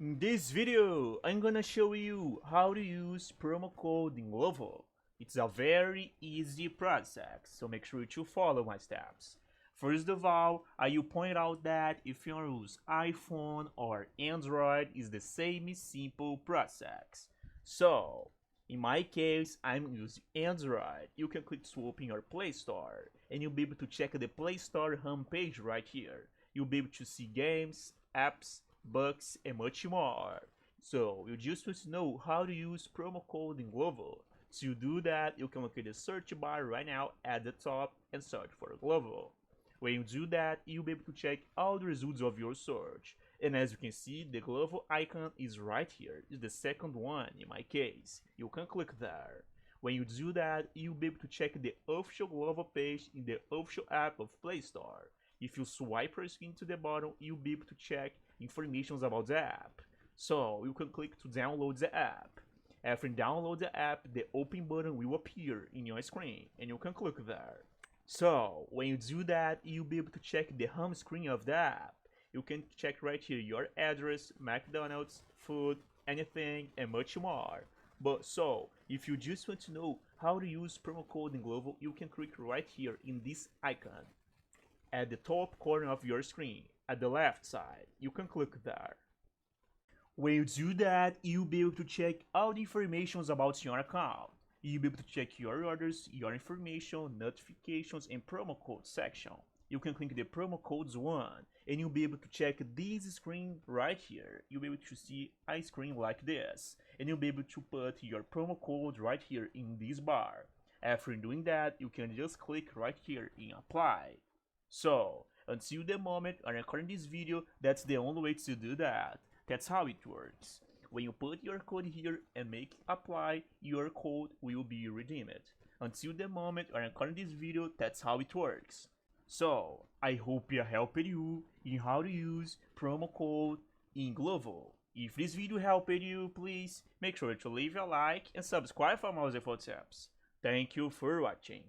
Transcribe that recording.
In this video, I'm gonna show you how to use promo code in Glovo. It's a very easy process, so make sure to follow my steps. First of all, I will point out that if you use iPhone or Android, it's the same simple process. So, in my case, I'm using Android. You can click to open your Play Store, and you'll be able to check the Play Store homepage right here. You'll be able to see games, apps, books, and much more. So you just want to know how to use promo code in Glovo. To do that, you can look at the search bar right now at the top and search for Glovo. When you do that, you'll be able to check all the results of your search. And as you can see, the Glovo icon is right here. It's the second one in my case. You can click there. When you do that, you'll be able to check the official Glovo page in the official app of Play Store. If you swipe your screen to the bottom, you'll be able to check information about the app. So you can click to download the app. After you download the app, the open button will appear in your screen and you can click there. So when you do that, you'll be able to check the home screen of the app. You can check right here your address, McDonald's, food, anything, and much more. But so, if you just want to know how to use promo code in Glovo, you can click right here in this icon. At the top corner of your screen, at the left side, you can click there. When you do that, you'll be able to check all the information about your account. You'll be able to check your orders, your information, notifications, and promo code section. You can click the promo codes one, and you'll be able to check this screen right here. You'll be able to see a screen like this, and you'll be able to put your promo code right here in this bar. After doing that, you can just click right here in apply. So, until the moment I'm recording this video, that's the only way to do that. That's how it works. When you put your code here and make apply, your code will be redeemed. Until the moment I'm recording this video, that's how it works. So, I hope I helped you in how to use promo code in Glovo. If this video helped you, please make sure to leave a like and subscribe for more useful tips. Thank you for watching.